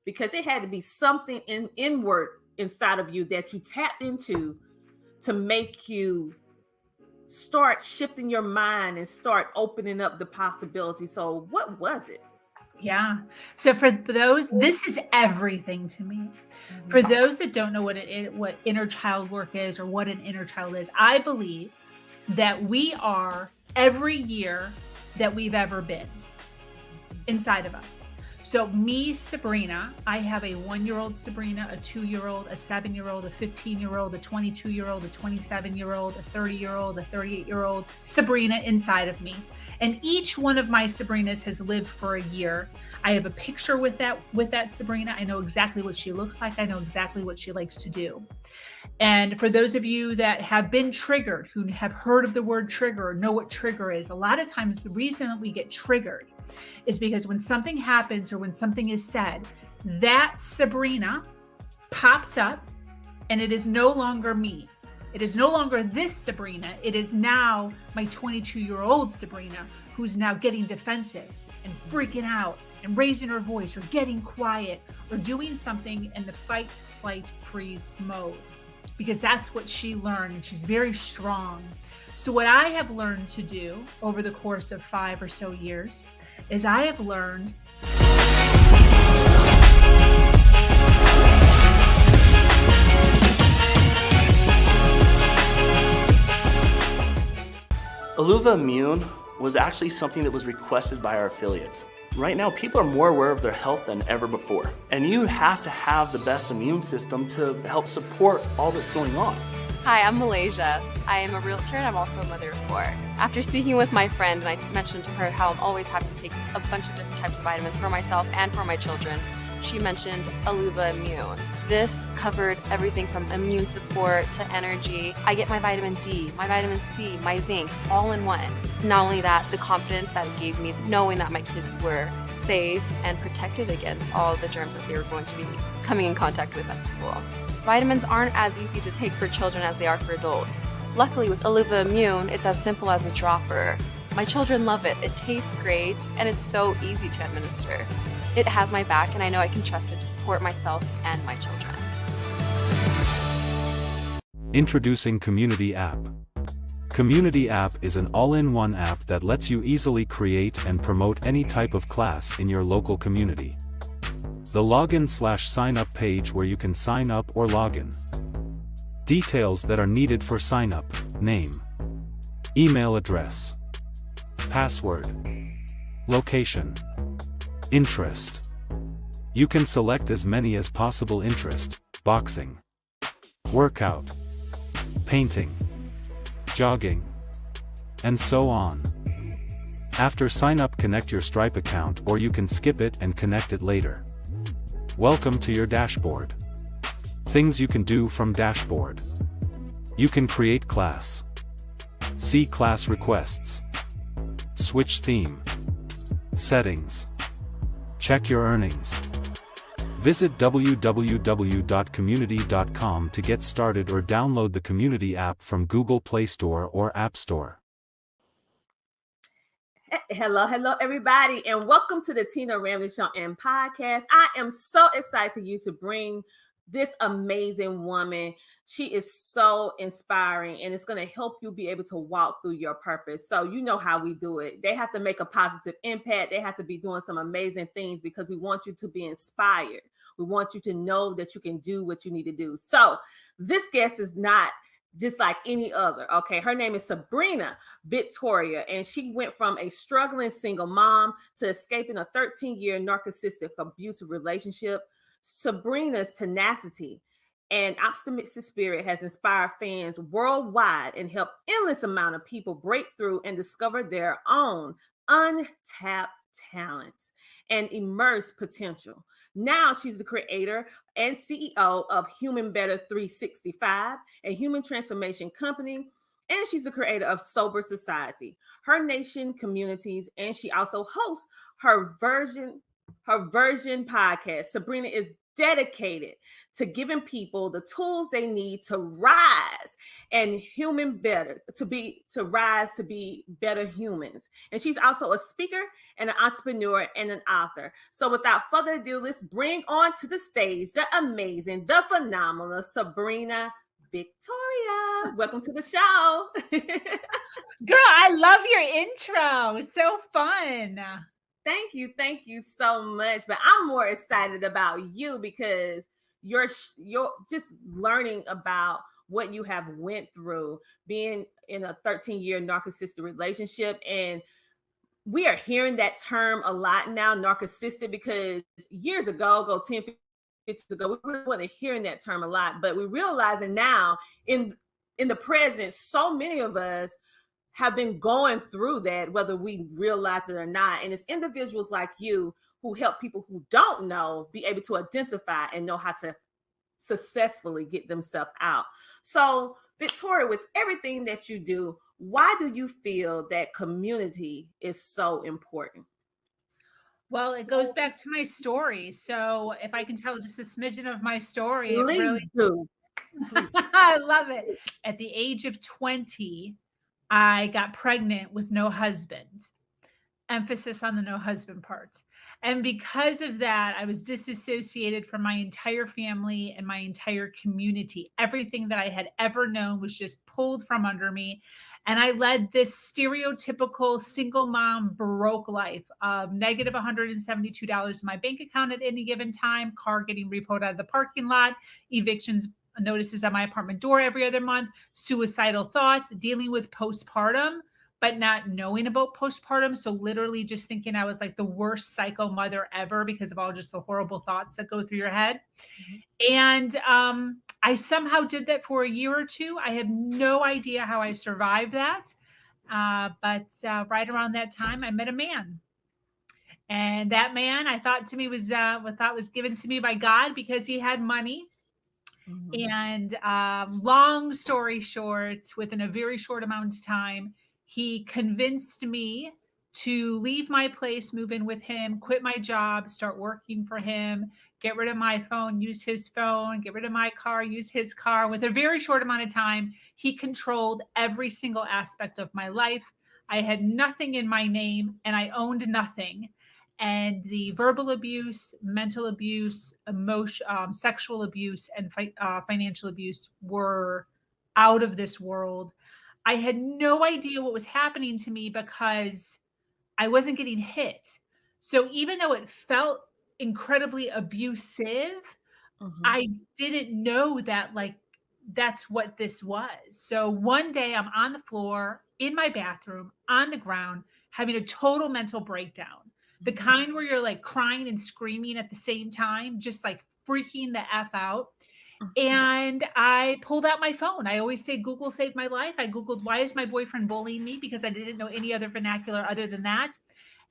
because it had to be something inward inside of you that you tapped into to make you start shifting your mind and start opening up the possibility. So what was it? Yeah. So for those, this is everything to me. For those that don't know what inner child work is or what an inner child is, I believe that we are every year that we've ever been inside of us. So me, Sabrina, I have a 1-year-old Sabrina, a 2-year-old, a 7-year-old, a 15-year-old, a 22-year-old, a 27-year-old, a 30-year-old, a 38-year-old Sabrina inside of me. And each one of my Sabrinas has lived for a year. I have a picture with that Sabrina. I know exactly what she looks like. I know exactly what she likes to do. And for those of you that have been triggered, who have heard of the word trigger or know what trigger is, a lot of times the reason that we get triggered is because when something happens or when something is said, that Sabrina pops up and it is no longer me. It is no longer this Sabrina. It is now my 22-year-old Sabrina who's now getting defensive and freaking out and raising her voice or getting quiet or doing something in the fight, flight, freeze mode. Because that's what she learned, and she's very strong. So what I have learned to do over the course of 5 or so years is I have learned Immune was actually something that was requested by our affiliates. Right now, people are more aware of their health than ever before. And you have to have the best immune system to help support all that's going on. Hi, I'm Malaysia. I am a realtor and I'm also a mother of 4. After speaking with my friend, and I mentioned to her how I'm always having to take a bunch of different types of vitamins for myself and for my children, she mentioned Immune. This covered everything from immune support to energy. I get my vitamin D, my vitamin C, my zinc, all in one. Not only that, the confidence that it gave me, knowing that my kids were safe and protected against all of the germs that they were going to be coming in contact with at school. Vitamins aren't as easy to take for children as they are for adults. Luckily with Immune, it's as simple as a dropper. My children love it. It tastes great and it's so easy to administer. It has my back and I know I can trust it to support myself and my children. Introducing Community App. Community App is an all-in-one app that lets you easily create and promote any type of class in your local community. The login/sign-up page where you can sign up or login. Details that are needed for sign-up: name, email address, password, location, interest. You can select as many as possible: interest, boxing, workout, painting, jogging, and so on. After sign up, connect your Stripe account, or you can skip it and connect it later. Welcome to your dashboard. Things you can do from dashboard. You can create class, see class requests, switch theme, settings, check your earnings. Visit www.community.com to get started or download the Community app from Google Play Store or App Store. Hello, everybody, and welcome to the Tina Ramsay Show and podcast. I am so excited to bring this amazing woman. She is so inspiring, and it's going to help you be able to walk through your purpose. So you know how we do it. They have to make a positive impact. They have to be doing some amazing things because we want you to be inspired. We want you to know that you can do what you need to do. So this guest is not just like any other. Okay. Her name is Sabrina Victoria, and she went from a struggling single mom to escaping a 13-year narcissistic abusive relationship. Sabrina's tenacity and optimistic spirit has inspired fans worldwide and helped endless amount of people break through and discover their own untapped talents and immense potential. Now she's the creator and CEO of Human Better 365, a human transformation company, and she's the creator of Sober Society, her nation communities, and she also hosts her version her Version podcast, Sabrina is dedicated to giving people the tools they need to rise and to rise to be better humans. And she's also a speaker and an entrepreneur and an author. So without further ado, let's bring on to the stage the amazing, the phenomenal Sabrina Victoria. Welcome to the show. Girl, I love your intro. So fun. Thank you so much. But I'm more excited about you because you're just learning about what you have went through being in a 13-year narcissistic relationship. And we are hearing that term a lot now, narcissistic, because years ago, 10, 15 years ago, we really wasn't hearing that term a lot. But we're realizing now in the present, so many of us have been going through that, whether we realize it or not. And it's individuals like you who help people who don't know be able to identify and know how to successfully get themselves out. So, Victoria, with everything that you do, why do you feel that community is so important? Well, it goes back to my story. So if I can tell just a smidgen of my story, it Please really do. I love it. At the age of 20, I got pregnant with no husband. Emphasis on the no husband part. And because of that, I was disassociated from my entire family and my entire community. Everything that I had ever known was just pulled from under me. And I led this stereotypical single mom broke life of negative $172 in my bank account at any given time, car getting repoed out of the parking lot, evictions notices at my apartment door every other month, suicidal thoughts, dealing with postpartum, but not knowing about postpartum. So literally just thinking I was like the worst psycho mother ever because of all just the horrible thoughts that go through your head. Mm-hmm. And I somehow did that for a year or two. I have no idea how I survived that. But right around that time, I met a man. And that man I thought to me was given to me by God because he had money. Mm-hmm. And long story short, within a very short amount of time, he convinced me to leave my place, move in with him, quit my job, start working for him, get rid of my phone, use his phone, get rid of my car, use his car. With a very short amount of time, he controlled every single aspect of my life. I had nothing in my name and I owned nothing. And the verbal abuse, mental abuse, sexual abuse, and financial abuse were out of this world. I had no idea what was happening to me because I wasn't getting hit. So even though it felt incredibly abusive, mm-hmm. I didn't know that that's what this was. So one day I'm on the floor in my bathroom on the ground having a total mental breakdown. The kind where you're like crying and screaming at the same time, just like freaking the F out. And I pulled out my phone. I always say Google saved my life. I Googled, why is my boyfriend bullying me? Because I didn't know any other vernacular other than that.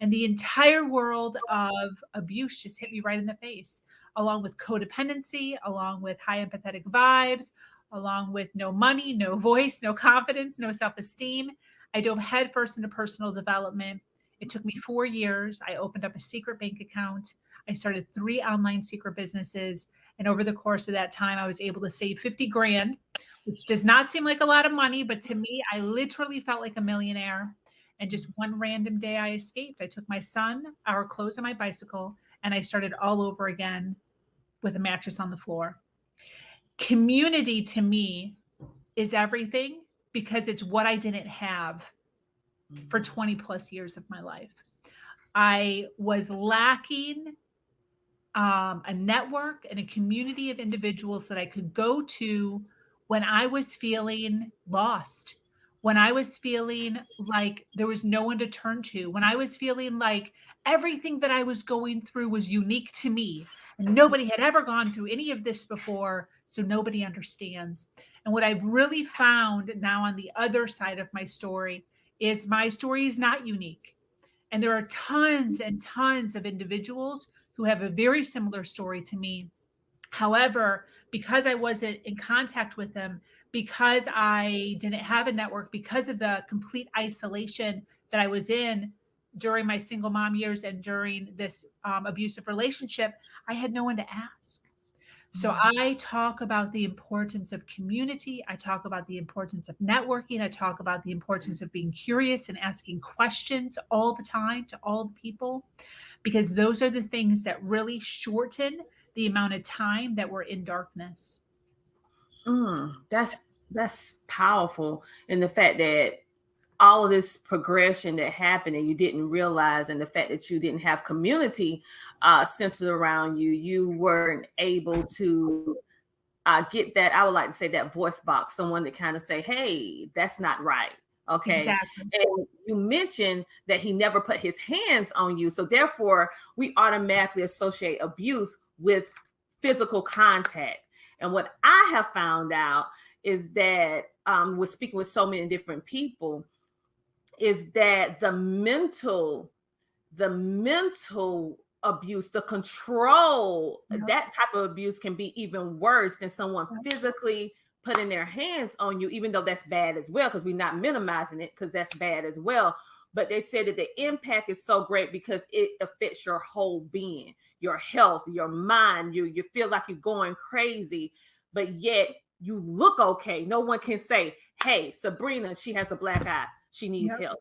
And the entire world of abuse just hit me right in the face, along with codependency, along with high empathetic vibes, along with no money, no voice, no confidence, no self-esteem. I dove headfirst into personal development. It took me 4 years. I opened up a secret bank account. I started 3 online secret businesses. And over the course of that time, I was able to save 50 grand, which does not seem like a lot of money, but to me, I literally felt like a millionaire. And just one random day I escaped. I took my son, our clothes, and my bicycle, and I started all over again with a mattress on the floor. Community to me is everything because it's what I didn't have for 20 plus years of my life. I was lacking a network and a community of individuals that I could go to when I was feeling lost, when I was feeling like there was no one to turn to, when I was feeling like everything that I was going through was unique to me and nobody had ever gone through any of this before, so nobody understands. And what I've really found now on the other side of my story is my story is not unique. And there are tons and tons of individuals who have a very similar story to me. However, because I wasn't in contact with them, because I didn't have a network, because of the complete isolation that I was in, during my single mom years and during this abusive relationship, I had no one to ask. So I talk about the importance of community. I talk about the importance of networking. I talk about the importance of being curious and asking questions all the time to all the people, because those are the things that really shorten the amount of time that we're in darkness. That's powerful. And the fact that all of this progression that happened and you didn't realize, and the fact that you didn't have community centered around you, you weren't able to get that, I would like to say, that voice box, someone to kind of say, hey, that's not right. Okay. Exactly. And you mentioned that he never put his hands on you. So therefore, we automatically associate abuse with physical contact. And what I have found out is that with speaking with so many different people, is that the mental abuse, the control, that type of abuse can be even worse than someone physically putting their hands on you, even though that's bad as well, because we're not minimizing it, because that's bad as well. But they said that the impact is so great because it affects your whole being, your health, your mind. You feel like you're going crazy, but yet you look okay. No one can say, hey, Sabrina, she has a black eye. She needs help.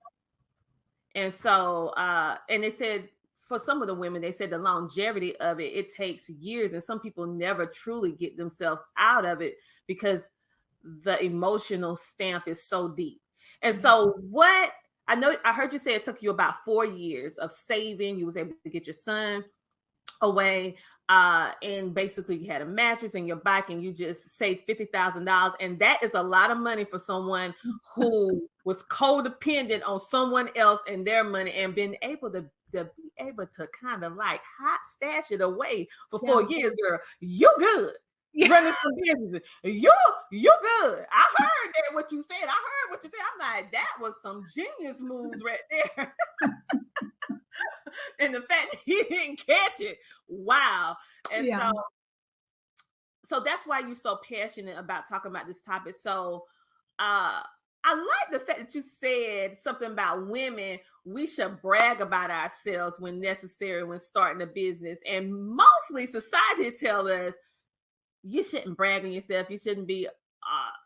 And so, and they said for some of the women, they said the longevity of it, it takes years. And some people never truly get themselves out of it because the emotional stamp is so deep. And so what, I heard you say it took you about 4 years of saving. You was able to get your son away. And basically you had a mattress and your bike and you just saved $50,000. And that is a lot of money for someone who was codependent on someone else and their money, and been able to kind of like hot stash it away for 4 years. Girl, you good. Running some business. You good. I heard that what you said. I'm like, that was some genius moves right there. And the fact that he didn't catch it, wow. And so that's why you're so passionate about talking about this topic. So I like the fact that you said something about women. We should brag about ourselves when necessary when starting a business. And mostly society tells us you shouldn't brag on yourself. You shouldn't be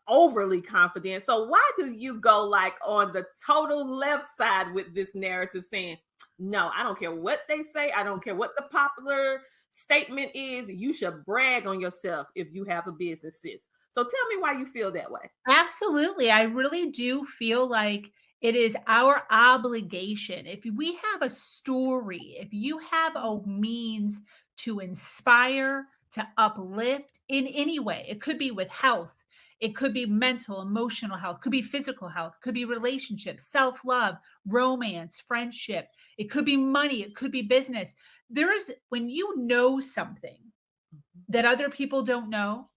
overly confident. So why do you go like on the total left side with this narrative saying, no, I don't care what they say. I don't care what the popular statement is. You should brag on yourself if you have a business, sis. So tell me why you feel that way. Absolutely. I really do feel like it is our obligation. If we have a story, if you have a means to inspire, to uplift in any way, it could be with health, it could be mental, emotional health, could be physical health, could be relationships, self-love, romance, friendship. It could be money. It could be business. When you know something that other people don't know,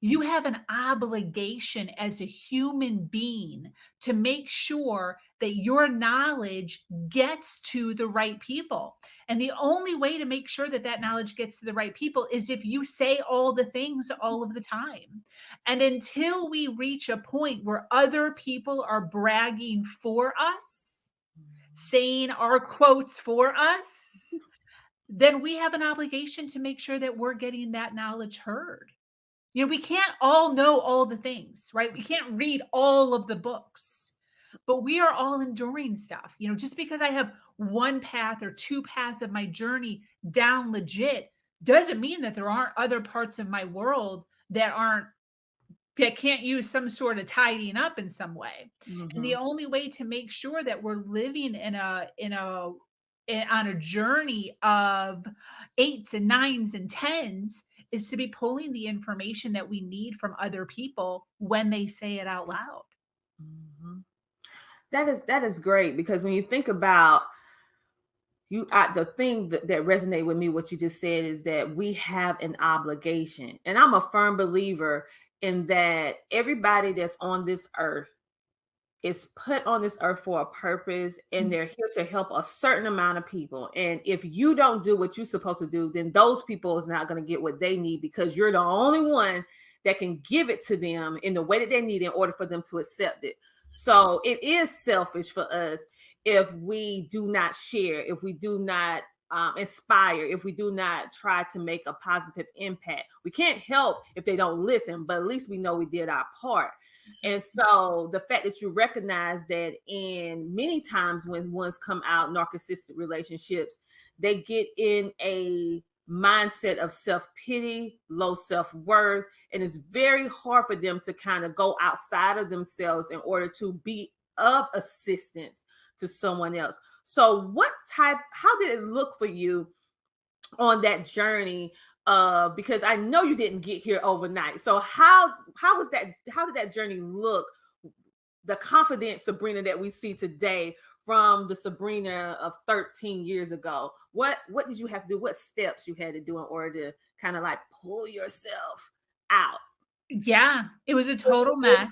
you have an obligation as a human being to make sure that your knowledge gets to the right people. And the only way to make sure that that knowledge gets to the right people is if you say all the things all of the time. And until we reach a point where other people are bragging for us, saying our quotes for us, then we have an obligation to make sure that we're getting that knowledge heard. You know, we can't all know all the things, right? We can't read all of the books, but we are all enduring stuff. You know, just because I have one path or two paths of my journey down legit doesn't mean that there aren't other parts of my world that can't use some sort of tidying up in some way. And the only way to make sure that we're living on a journey of 8s and 9s and 10s is to be pulling the information that we need from other people when they say it out loud. That is great, because when you think about the thing that resonated with me, what you just said, is that we have an obligation. And I'm a firm believer in that everybody that's on this earth is put on this earth for a purpose, and they're here to help a certain amount of people. And if you don't do what you're supposed to do, then those people is not going to get what they need, because you're the only one that can give it to them in the way that they need in order for them to accept it. So it is selfish for us if we do not share, if we do not inspire, if we do not try to make a positive impact. We can't help if they don't listen, but at least we know we did our part. And so the fact that you recognize that, in many times when ones come out narcissistic relationships, they get in a mindset of self-pity, low self-worth, and it's very hard for them to kind of go outside of themselves in order to be of assistance to someone else. So how did it look for you on that journey? Because I know you didn't get here overnight. So how did that journey look? The confident Sabrina that we see today from the Sabrina of 13 years ago. What did you have to do? What steps you had to do in order to kind of like pull yourself out? Yeah, it was a total mess.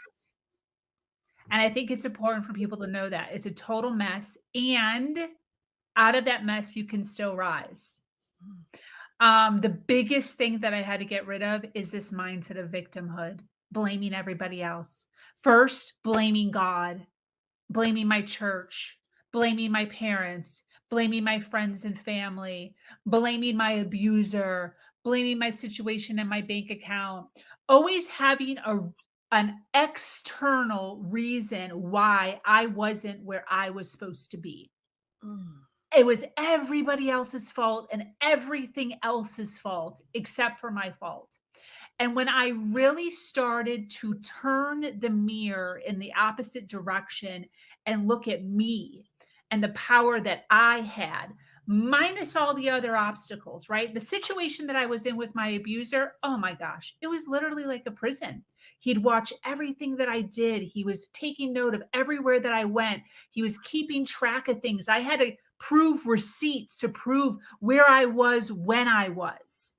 And I think it's important for people to know that it's a total mess. And out of that mess, you can still rise. The biggest thing that I had to get rid of is this mindset of victimhood, blaming everybody else. First, blaming God, blaming my church, blaming my parents, blaming my friends and family, blaming my abuser, blaming my situation in my bank account, always having an external reason why I wasn't where I was supposed to be. It was everybody else's fault and everything else's fault except for my fault. And when I really started to turn the mirror in the opposite direction and look at me and the power that I had, minus all the other obstacles, right? The situation that I was in with my abuser, oh my gosh, it was literally like a prison. He'd watch everything that I did. He was taking note of everywhere that I went. He was keeping track of things. I had to prove receipts to prove where I was when I was.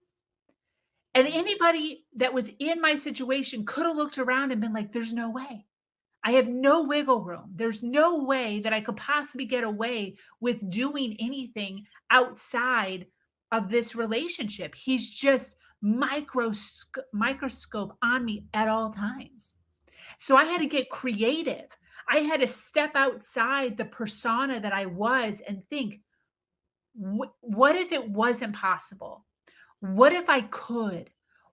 And anybody that was in my situation could have looked around and been like, there's no way. I have no wiggle room. There's no way that I could possibly get away with doing anything outside of this relationship. He's just microscope on me at all times. So I had to get creative. I had to step outside the persona that I was and think, what if it wasn't possible? What if I could?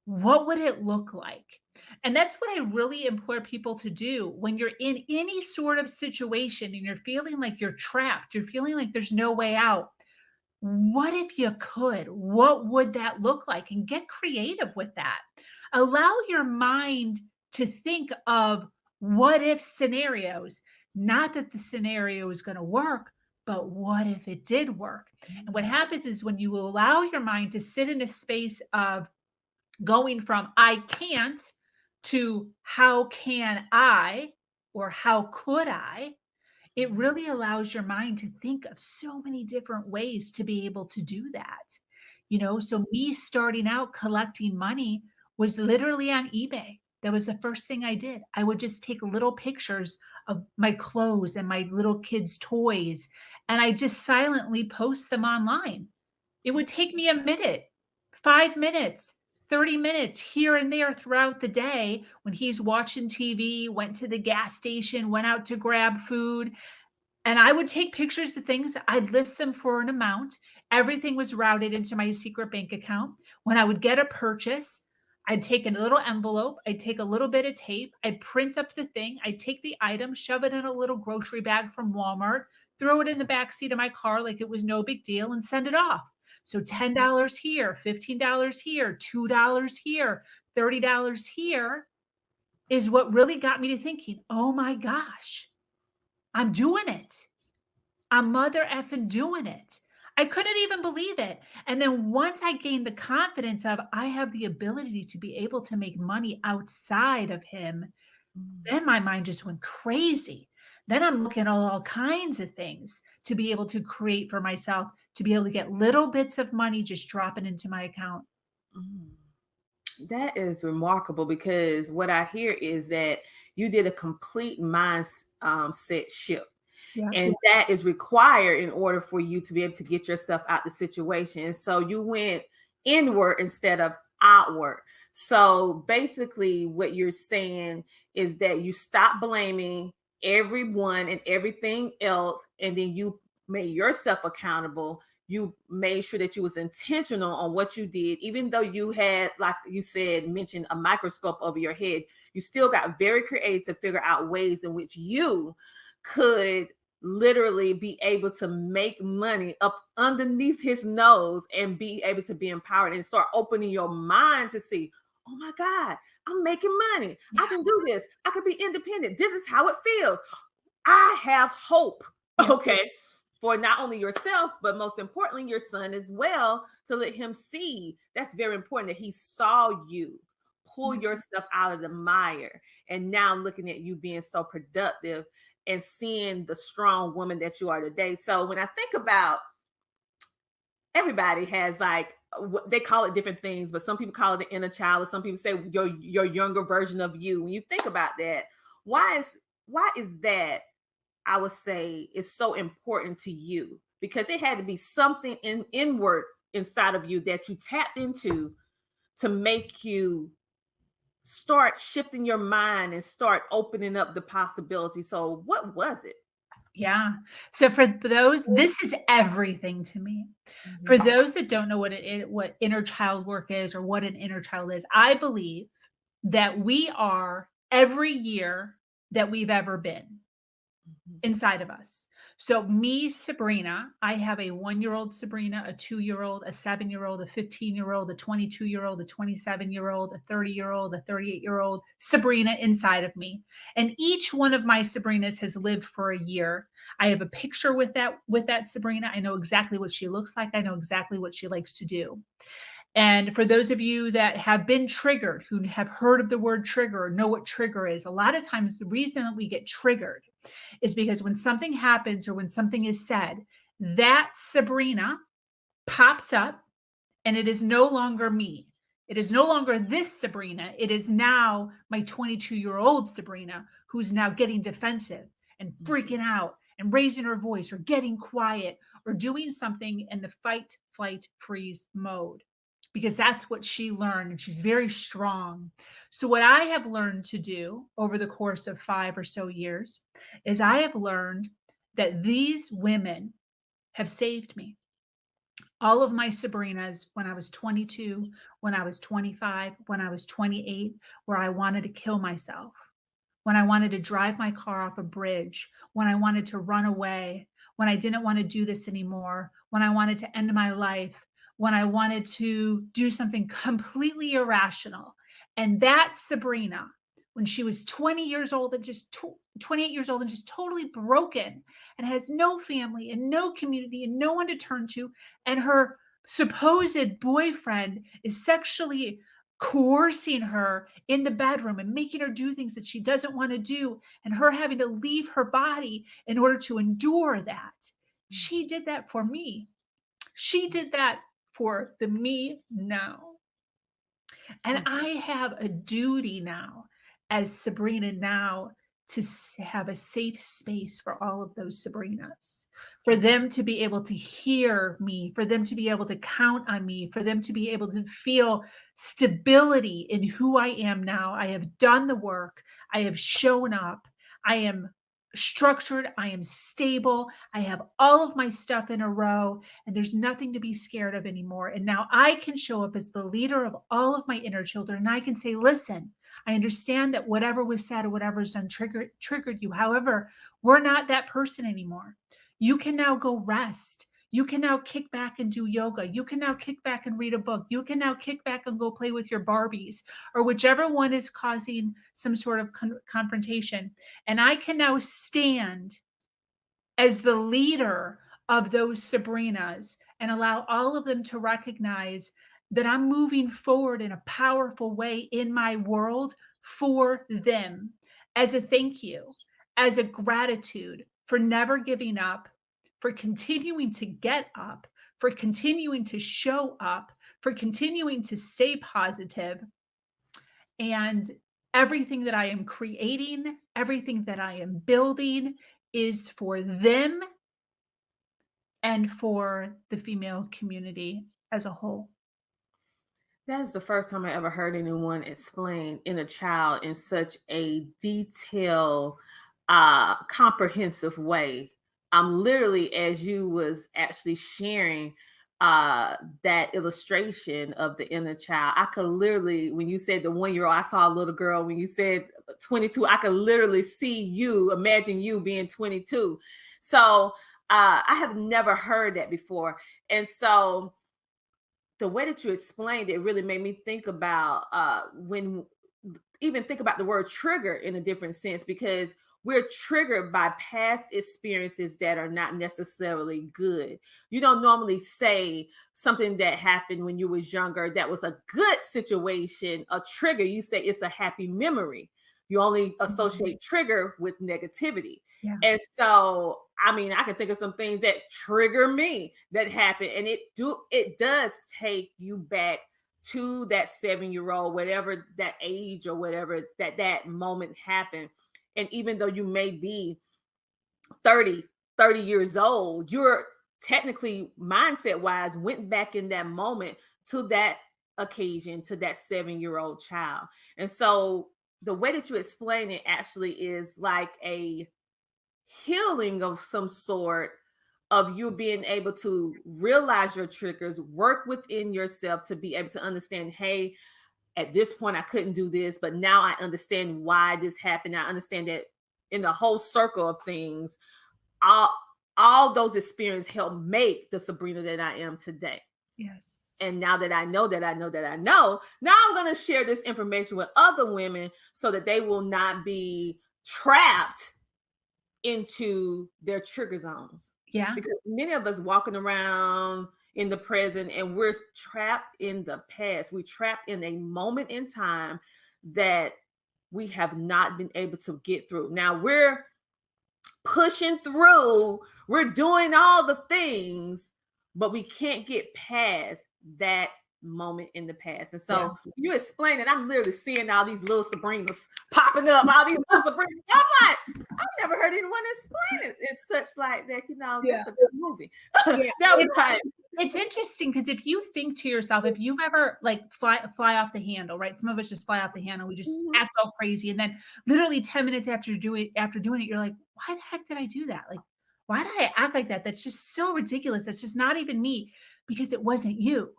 What would it look like? And that's what I really implore people to do when you're in any sort of situation and you're feeling like you're trapped, you're feeling like there's no way out. What if you could? What would that look like? And get creative with that. Allow your mind to think of what if scenarios, not that the scenario is going to work, but what if it did work? And what happens is when you allow your mind to sit in a space of going from I can't to how can I or how could I, it really allows your mind to think of so many different ways to be able to do that. So me starting out collecting money was literally on eBay. That was the first thing I did. I would just take little pictures of my clothes and my little kids' toys, and I just silently post them online. It would take me a minute, 5 minutes, 30 minutes here and there throughout the day when he's watching TV, went to the gas station, went out to grab food. And I would take pictures of things. I'd list them for an amount. Everything was routed into my secret bank account. When I would get a purchase, I'd take a little envelope. I'd take a little bit of tape. I'd print up the thing. I'd take the item, shove it in a little grocery bag from Walmart, throw it in the backseat of my car like it was no big deal, and send it off. So $10 here, $15 here, $2 here, $30 here is what really got me to thinking, oh my gosh, I'm doing it. I'm mother effing doing it. I couldn't even believe it. And then once I gained the confidence of I have the ability to be able to make money outside of him, then my mind just went crazy. Then I'm looking at all kinds of things to be able to create for myself, to be able to get little bits of money just dropping into my account. That is remarkable, because what I hear is that you did a complete mindset shift. Yeah. And that is required in order for you to be able to get yourself out the situation. And so you went inward instead of outward. So basically what you're saying is that you stop blaming everyone and everything else, and then you made yourself accountable. You made sure that you was intentional on what you did, even though you had, like you said, mentioned a microscope over your head. You still got very creative to figure out ways in which you could literally be able to make money up underneath his nose and be able to be empowered and start opening your mind to see, oh my God, I'm making money. I can do this. I can be independent. This is how it feels. I have hope. Yeah. Okay. For not only yourself, but most importantly, your son as well, to let him see. That's very important that he saw you pull yourself out of the mire. And now looking at you being so productive and seeing the strong woman that you are today. So when I think about, everybody has like, they call it different things, but some people call it the inner child, or some people say your younger version of you. When you think about that, why is that, I would say, is so important to you? Because it had to be something inward inside of you that you tapped into to make you start shifting your mind and start opening up the possibility. So what was it? Yeah. So for those, this is everything to me. For those that don't know what inner child work is or what an inner child is, I believe that we are every year that we've ever been inside of us. So me, Sabrina, I have a 1-year-old Sabrina, a 2-year-old, a 7-year-old, a 15-year-old, a 22-year-old, a 27-year-old, a 30-year-old, a 38-year-old Sabrina inside of me. And each one of my Sabrinas has lived for a year. I have a picture with that Sabrina. I know exactly what she looks like. I know exactly what she likes to do. And for those of you that have been triggered, who have heard of the word trigger or know what trigger is, a lot of times the reason that we get triggered is because when something happens or when something is said, that Sabrina pops up and it is no longer me. It is no longer this Sabrina. It is now my 22-year-old Sabrina who's now getting defensive and freaking out and raising her voice or getting quiet or doing something in the fight, flight, freeze mode. Because that's what she learned, and she's very strong. So what I have learned to do over the course of 5 or so years is I have learned that these women have saved me. All of my Sabrinas, when I was 22, when I was 25, when I was 28, where I wanted to kill myself, when I wanted to drive my car off a bridge, when I wanted to run away, when I didn't want to do this anymore, when I wanted to end my life, when I wanted to do something completely irrational. And that Sabrina, when she was 20 years old and just 28 years old and just totally broken and has no family and no community and no one to turn to, and her supposed boyfriend is sexually coercing her in the bedroom and making her do things that she doesn't want to do, and her having to leave her body in order to endure that. She did that for me. She did that for the me now. And I have a duty now as Sabrina now to have a safe space for all of those Sabrinas, for them to be able to hear me, for them to be able to count on me, for them to be able to feel stability in who I am now. I have done the work. I have shown up. I am structured. I am stable. I have all of my stuff in a row, and there's nothing to be scared of anymore. And now I can show up as the leader of all of my inner children. And I can say, listen, I understand that whatever was said or whatever is done triggered you. However, we're not that person anymore. You can now go rest. You can now kick back and do yoga. You can now kick back and read a book. You can now kick back and go play with your Barbies, or whichever one is causing some sort of confrontation. And I can now stand as the leader of those Sabrinas and allow all of them to recognize that I'm moving forward in a powerful way in my world for them, as a thank you, as a gratitude for never giving up, for continuing to get up, for continuing to show up, for continuing to stay positive. And everything that I am creating, everything that I am building is for them and for the female community as a whole. That is the first time I ever heard anyone explain inner child in such a detailed comprehensive way. Literally, as you was actually sharing that illustration of the inner child, I could literally, when you said the 1-year-old, I saw a little girl. When you said 22, I could literally see you, imagine you being 22. So I have never heard that before. And so the way that you explained it really made me think about think about the word trigger in a different sense, because we're triggered by past experiences that are not necessarily good. You don't normally say something that happened when you was younger that was a good situation, a trigger. You say it's a happy memory. You only associate trigger with negativity. Yeah. And so, I mean, I can think of some things that trigger me that happen, and it does take you back to that 7-year-old, whatever that age or whatever that moment happened. And even though you may be 30 years old, you're technically, mindset wise, went back in that moment to that occasion, to that 7-year-old child. And so the way that you explain it actually is like a healing of some sort, of you being able to realize your triggers, work within yourself to be able to understand, hey, at this point I couldn't do this, but now I understand why this happened. I understand that in the whole circle of things, all those experiences helped make the Sabrina that I am today. Yes. And now that I know, now I'm going to share this information with other women so that they will not be trapped into their trigger zones. Yeah. Because many of us walking around in the present and we're trapped in the past. We're trapped in a moment in time that we have not been able to get through. Now we're pushing through, we're doing all the things, but we can't get past that moment in the past. And so you explain it, I'm literally seeing all these little Sabrinas popping up, all these little Sabrinas. I'm like, I've never heard anyone explain it. It's such like that, that's a good movie. That was right. It's interesting because if you think to yourself, if you've ever like fly off the handle, right? Some of us just fly off the handle. We just act all crazy. And then literally 10 minutes after doing it, you're like, why the heck did I do that? Like, why did I act like that? That's just so ridiculous. That's just not even me, because it wasn't you.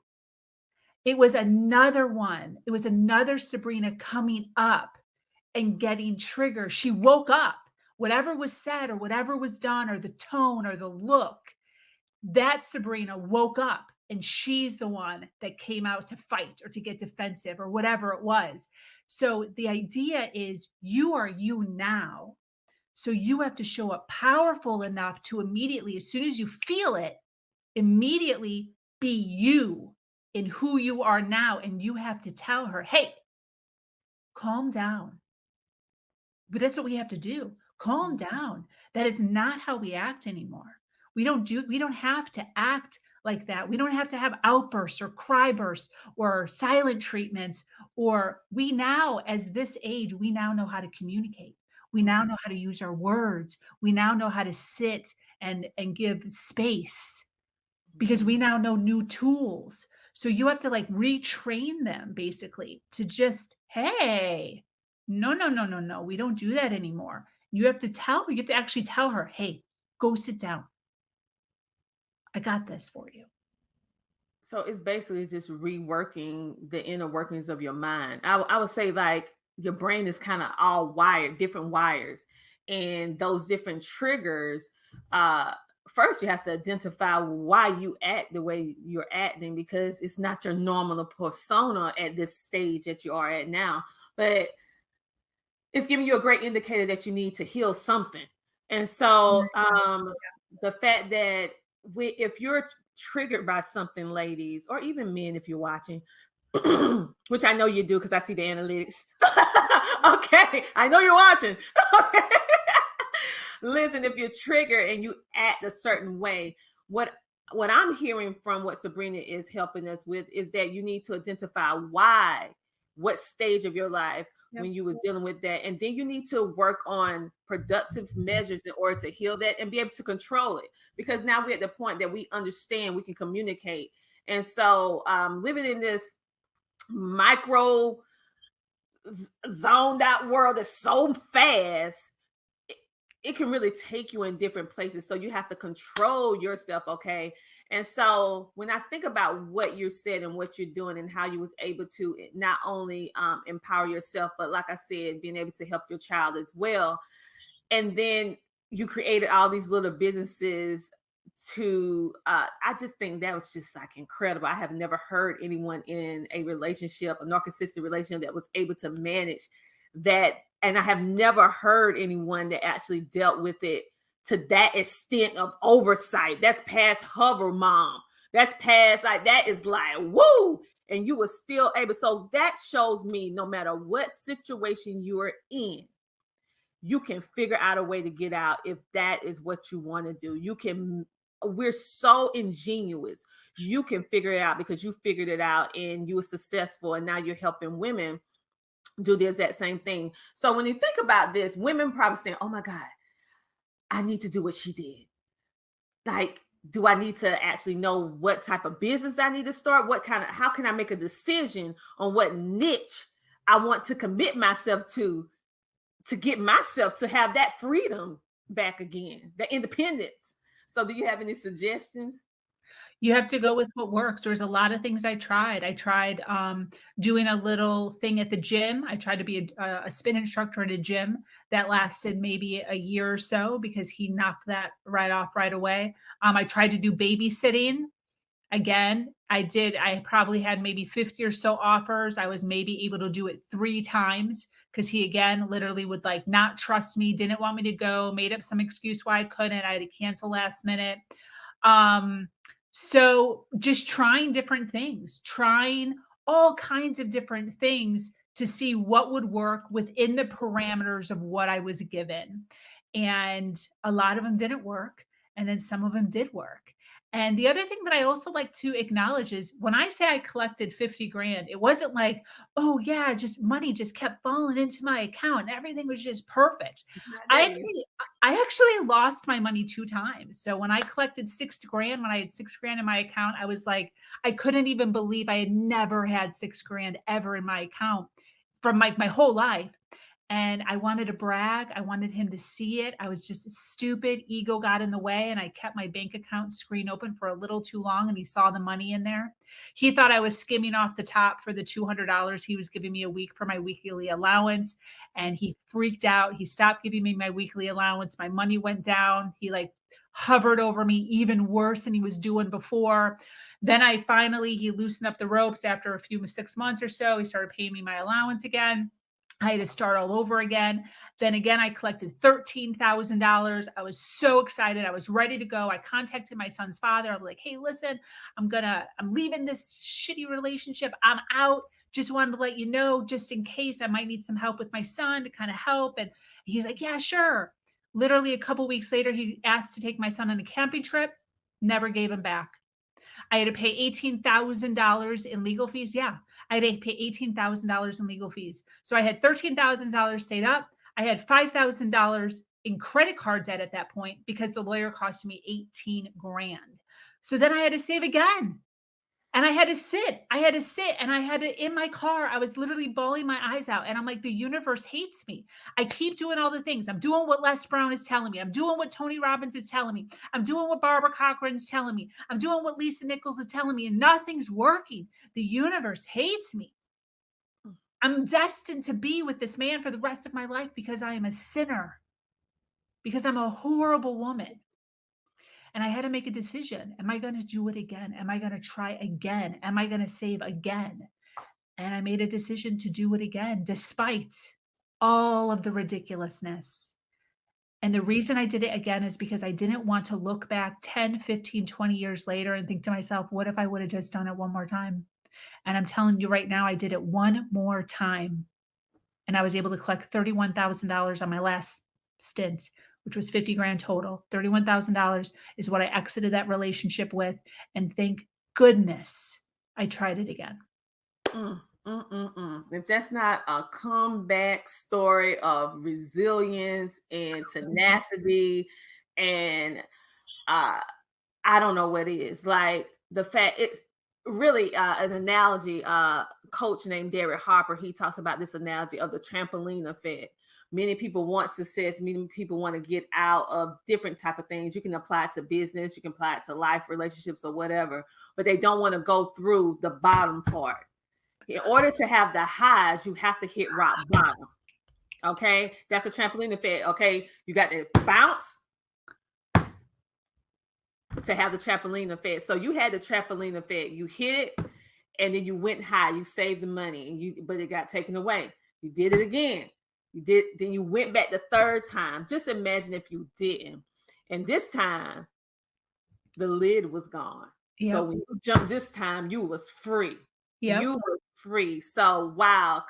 It was another one. It was another Sabrina coming up and getting triggered. She woke up. Whatever was said or whatever was done or the tone or the look, that Sabrina woke up and she's the one that came out to fight or to get defensive or whatever it was. So the idea is you are you now. So you have to show up powerful enough to immediately, as soon as you feel it, immediately be you in who you are now. And you have to tell her, hey, calm down. But that's what we have to do. Calm down. That is not how we act anymore. We don't have to act like that. We don't have to have outbursts or cry bursts or silent treatments. Or we now, as this age, we now know how to communicate. We now know how to use our words. We now know how to sit and give space, because we now know new tools. So you have to like retrain them basically to just, hey, no, we don't do that anymore. You have to actually tell her, hey, go sit down. I got this for you. So it's basically just reworking the inner workings of your mind. I would say like your brain is kind of all wired, different wires, and those different triggers. First, you have to identify why you act the way you're acting, because it's not your normal persona at this stage that you are at now. But it's giving you a great indicator that you need to heal something. And so the fact that if you're triggered by something, ladies, or even men, if you're watching, which I know you do because I see the analytics. Okay, I know you're watching. Okay. Listen, if you're triggered and you act a certain way, what I'm hearing from what Sabrina is helping us with is that you need to identify why, what stage of your life when you was dealing with that. And then you need to work on productive measures in order to heal that and be able to control it. Because now we're at the point that we understand, we can communicate. And so living in this micro zoned out world that's so fast, it can really take you in different places. So you have to control yourself, okay? And so when I think about what you said and what you're doing and how you was able to not only empower yourself, but like I said, being able to help your child as well. And then you created all these little businesses to, I just think that was just like incredible. I have never heard anyone in a relationship, a narcissistic relationship, that was able to manage that. And I have never heard anyone that actually dealt with it to that extent of oversight. That's past hover mom. That's past, like, that is like, woo. And you were still able. So that shows me no matter what situation you are in, you can figure out a way to get out if that is what you want to do. You can, we're so ingenious. You can figure it out because you figured it out and you were successful. And now you're helping women do the exact same thing. So when you think about this, women probably saying, oh my God, I need to do what she did. Like, do I need to actually know what type of business I need to start? What kind of, how can I make a decision on what niche I want to commit myself to get myself to have that freedom back again, the independence? So do you have any suggestions? You have to go with what works. There was a lot of things I tried. I tried doing a little thing at the gym. I tried to be a spin instructor at a gym. That lasted maybe a year or so because he knocked that right off right away. I tried to do babysitting. Again, I probably had maybe 50 or so offers. I was maybe able to do it 3 times because he, again, literally would like not trust me, didn't want me to go, made up some excuse why I couldn't. I had to cancel last minute. So just trying different things, trying all kinds of different things to see what would work within the parameters of what I was given. And a lot of them didn't work. And then some of them did work. And the other thing that I also like to acknowledge is when I say I collected 50 grand, it wasn't like, oh yeah, just money just kept falling into my account and everything was just perfect. I actually lost my money 2 times. So when I collected 6 grand, when I had 6 grand in my account, I was like, I couldn't even believe I had never had 6 grand ever in my account from my whole life. And I wanted to brag. I wanted him to see it. I was just stupid. Ego got in the way and I kept my bank account screen open for a little too long and he saw the money in there. He thought I was skimming off the top for the $200 he was giving me a week for my weekly allowance. And he freaked out. He stopped giving me my weekly allowance. My money went down. He like hovered over me even worse than he was doing before. Then he loosened up the ropes after a few 6 months or so. He started paying me my allowance again. I had to start all over again. Then again, I collected $13,000. I was so excited. I was ready to go. I contacted my son's father. I'm like, hey, listen, I'm leaving this shitty relationship. I'm out. Just wanted to let you know, just in case I might need some help with my son to kind of help. And he's like, yeah, sure. Literally a couple weeks later, he asked to take my son on a camping trip. Never gave him back. I had to pay $18,000 in legal fees. Yeah, I had to pay $18,000 in legal fees. So I had $13,000 saved up. I had $5,000 in credit card debt at that point because the lawyer cost me 18 grand. So then I had to save again. And I had to sit and I had to, in my car, I was literally bawling my eyes out. And I'm like, the universe hates me. I keep doing all the things. I'm doing what Les Brown is telling me. I'm doing what Tony Robbins is telling me. I'm doing what Barbara Cochran's telling me. I'm doing what Lisa Nichols is telling me, and nothing's working. The universe hates me. I'm destined to be with this man for the rest of my life because I am a sinner, because I'm a horrible woman. And I had to make a decision. Am I going to do it again? Am I going to try again? Am I going to save again? And I made a decision to do it again, despite all of the ridiculousness. And the reason I did it again is because I didn't want to look back 10, 15, 20 years later and think to myself, what if I would have just done it one more time? And I'm telling you right now, I did it one more time. And I was able to collect $31,000 on my last stint, which was 50 grand total. $31,000 is what I exited that relationship with. And thank goodness I tried it again. If that's not a comeback story of resilience and tenacity, and I don't know what is. Like, the fact, it's really an analogy. Coach named Derek Harper, he talks about this analogy of the trampoline effect. Many people want success. Many people want to get out of different type of things. You can apply it to business, you can apply it to life, relationships, or whatever, but they don't want to go through the bottom part. In order to have the highs, you have to hit rock bottom. Okay, that's a trampoline effect. Okay, you got to bounce to have the trampoline effect. So you had the trampoline effect. You hit it, and then you went high. You saved the money, but it got taken away. You did it again. Then you went back the third time. Just imagine if you didn't. And this time, the lid was gone. Yep. So when you jumped this time, you was free. Yep. You were free. So wow,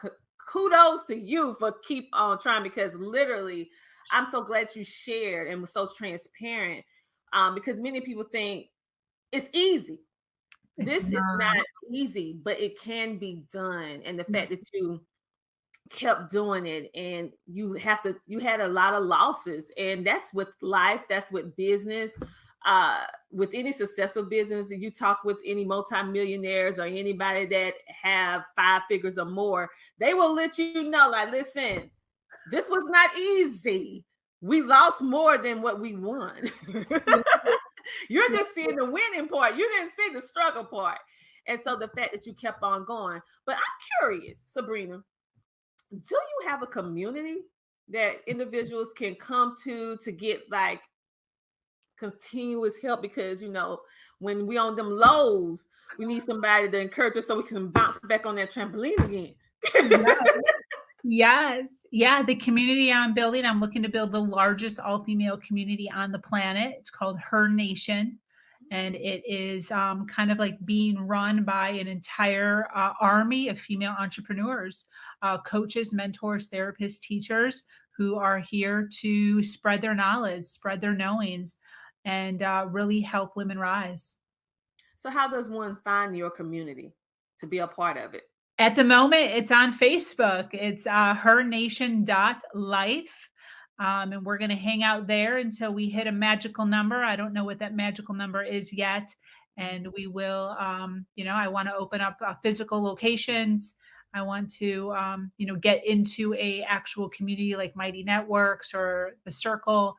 kudos to you for keep on trying, because literally, I'm so glad you shared and was so transparent, because many people think it's easy. This is not easy, but it can be done. And the fact that you kept doing it, and you had a lot of losses, and that's with life, that's with business, with any successful business. And you talk with any multimillionaires or anybody that have 5 figures or more, they will let you know, like, listen, this was not easy. We lost more than what we won. You're just seeing the winning part. You didn't see the struggle part. And so the fact that you kept on going. But I'm curious, Sabrina, do you have a community that individuals can come to get like continuous help? Because, you know, when we on them lows, we need somebody to encourage us so we can bounce back on that trampoline again. Yes. Yeah. The community I'm building, I'm looking to build the largest all-female community on the planet. It's called Her Nation. And it is kind of like being run by an entire army of female entrepreneurs, coaches, mentors, therapists, teachers who are here to spread their knowledge, spread their knowings, and really help women rise. So how does one find your community to be a part of it? At the moment, it's on Facebook. It's hernation.life. And we're going to hang out there until we hit a magical number. I don't know what that magical number is yet. And we will, I want to open up physical locations. I want to, get into a actual community like Mighty Networks or The Circle,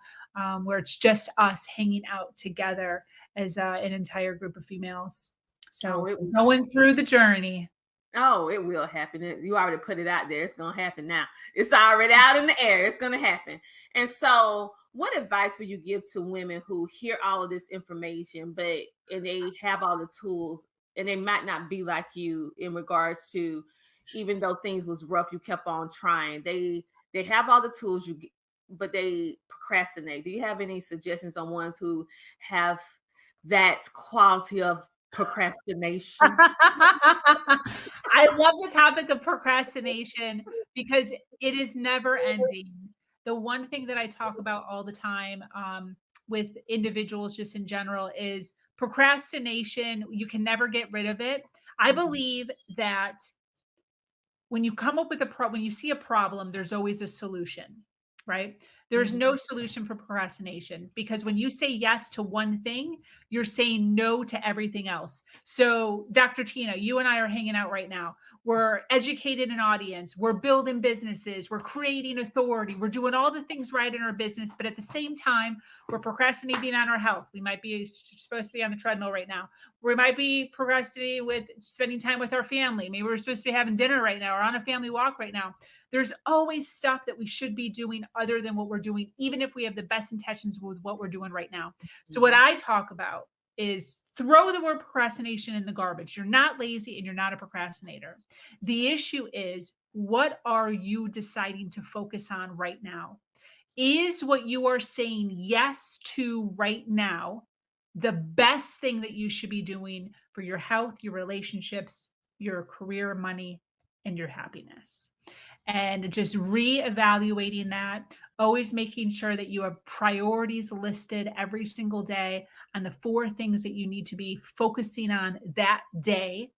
where it's just us hanging out together as an entire group of females. So going through the journey. Oh, it will happen. You already put it out there. It's going to happen now. It's already out in the air. It's going to happen. And so what advice would you give to women who hear all of this information, and they have all the tools, and they might not be like you in regards to, even though things was rough, you kept on trying. They have all the tools, but they procrastinate. Do you have any suggestions on ones who have that quality of procrastination? I love the topic of procrastination because it is never ending. The one thing that I talk about all the time with individuals just in general is procrastination. You can never get rid of it. I believe that when you come up with when you see a problem, there's always a solution, right? There's no solution for procrastination, because when you say yes to one thing, you're saying no to everything else. So Dr. Tina, you and I are hanging out right now. We're educating an audience. We're building businesses. We're creating authority. We're doing all the things right in our business. But at the same time, we're procrastinating on our health. We might be supposed to be on the treadmill right now. We might be procrastinating with spending time with our family. Maybe we're supposed to be having dinner right now or on a family walk right now. There's always stuff that we should be doing other than what we're doing, even if we have the best intentions with what we're doing right now. So what I talk about is throw the word procrastination in the garbage. You're not lazy and you're not a procrastinator. The issue is, what are you deciding to focus on right now? Is what you are saying yes to right now the best thing that you should be doing for your health, your relationships, your career, money, and your happiness? And just reevaluating that, always making sure that you have priorities listed every single day on the 4 things that you need to be focusing on that day.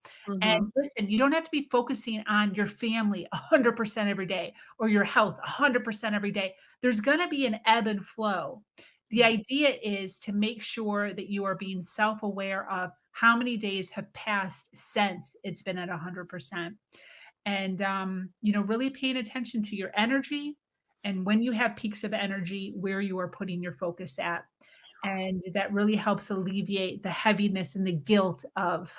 And listen, you don't have to be focusing on your family 100% every day or your health 100% every day. There's going to be an ebb and flow. The idea is to make sure that you are being self-aware of how many days have passed since it's been at 100%. And, really paying attention to your energy, and when you have peaks of energy, where you are putting your focus at. And that really helps alleviate the heaviness and the guilt of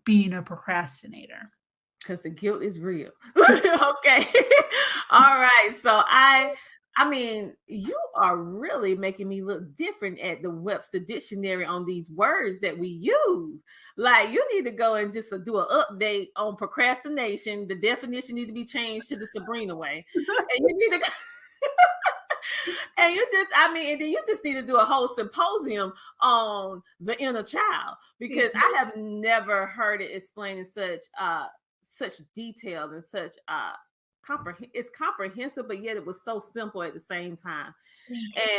being a procrastinator. Because the guilt is real. Okay. All right. So I mean, you are really making me look different at the Webster Dictionary on these words that we use. Like, you need to go and just do an update on procrastination. The definition need to be changed to the Sabrina way. And you need to and then you just need to do a whole symposium on the inner child, because I have never heard it explained in such detail and such it's comprehensive, but yet it was so simple at the same time.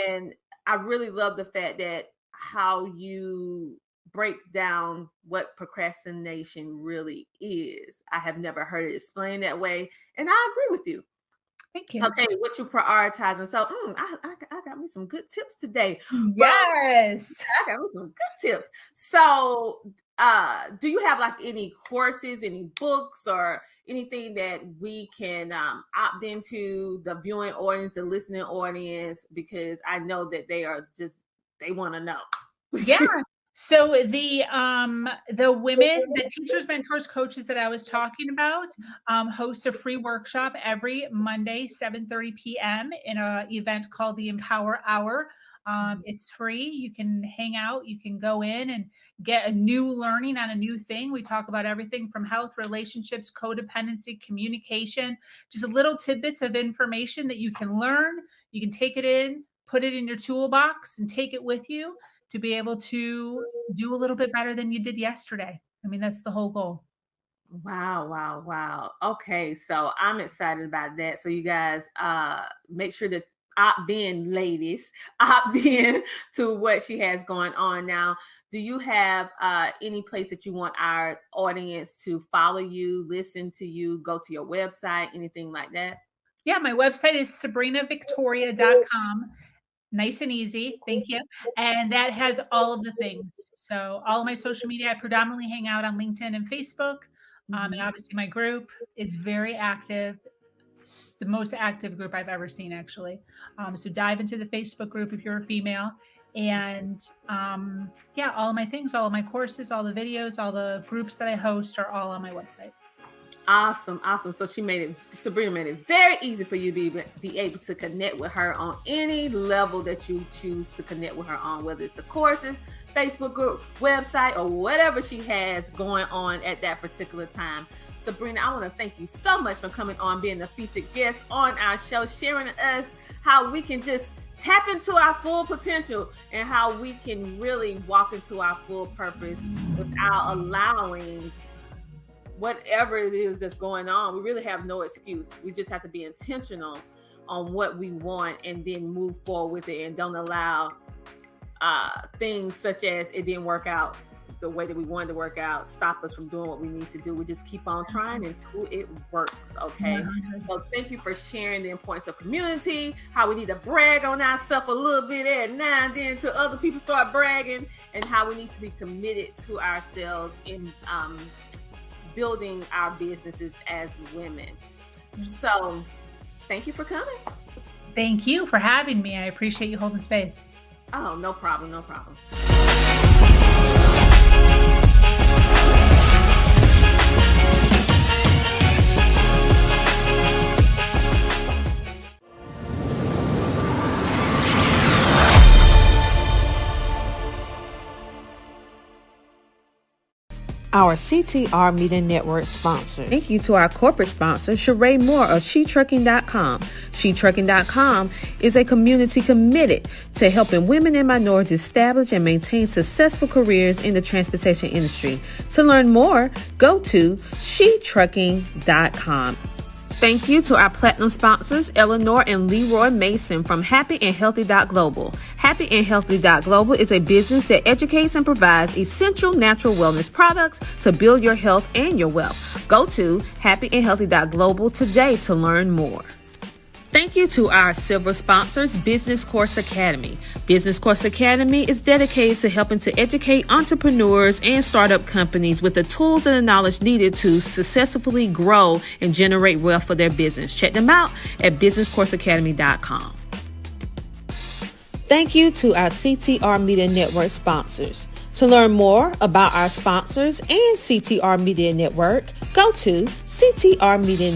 And I really love the fact that how you break down what procrastination really is. I have never heard it explained that way, and I agree with you. Thank you. Okay, what you prioritizing? So I got me some good tips today. Yes, I got me some good tips. So do you have like any courses, any books, or anything that we can opt into, the viewing audience, the listening audience, because I know that they want to know. Yeah. So the women, the teachers, mentors, coaches that I was talking about, host a free workshop every Monday, 7:30 p.m. in an event called the Empower Hour. It's free. You can hang out. You can go in and get a new learning on a new thing. We talk about everything from health, relationships, codependency, communication, just little tidbits of information that you can learn. You can take it in, put it in your toolbox, and take it with you to be able to do a little bit better than you did yesterday. I mean, that's the whole goal. Wow. Okay, so I'm excited about that. So you guys make sure that opt in, ladies, opt in to what she has going on now. Do you have any place that you want our audience to follow you, listen to you, go to your website, anything like that? Yeah, my website is SabrinaVictoria.com. Nice and easy. Thank you. And that has all of the things. So all of my social media, I predominantly hang out on LinkedIn and Facebook. And obviously my group is very active. It's the most active group I've ever seen, actually. So dive into the Facebook group if you're a female. And all of my things, all of my courses, all the videos, all the groups that I host are all on my website. Awesome. So Sabrina made it very easy for you to be able to connect with her on any level that you choose to connect with her on, whether it's the courses, Facebook group, website, or whatever she has going on at that particular time. Sabrina, I want to thank you so much for coming on, being the featured guest on our show, sharing with us how we can just tap into our full potential and how we can really walk into our full purpose without allowing whatever it is that's going on. We really have no excuse. We just have to be intentional on what we want and then move forward with it, and don't allow things such as it didn't work out the way that we wanted to work out stop us from doing what we need to do. We just keep on trying until it works. Okay. So thank you for sharing the importance of community, how we need to brag on ourselves a little bit every now and then until other people start bragging, and how we need to be committed to ourselves in building our businesses as women. So thank you for coming. Thank you for having me. I appreciate you holding space. Oh, no problem. Our CTR Media Network sponsors. Thank you to our corporate sponsor, Sheree Moore of SheTrucking.com. SheTrucking.com is a community committed to helping women and minorities establish and maintain successful careers in the transportation industry. To learn more, go to SheTrucking.com. Thank you to our platinum sponsors, Eleanor and Leroy Mason from happyandhealthy.global. Happyandhealthy.global is a business that educates and provides essential natural wellness products to build your health and your wealth. Go to happyandhealthy.global today to learn more. Thank you to our silver sponsors, Business Course Academy. Business Course Academy is dedicated to helping to educate entrepreneurs and startup companies with the tools and the knowledge needed to successfully grow and generate wealth for their business. Check them out at businesscourseacademy.com. Thank you to our CTR Media Network sponsors. To learn more about our sponsors and CTR Media Network, go to CTRmedia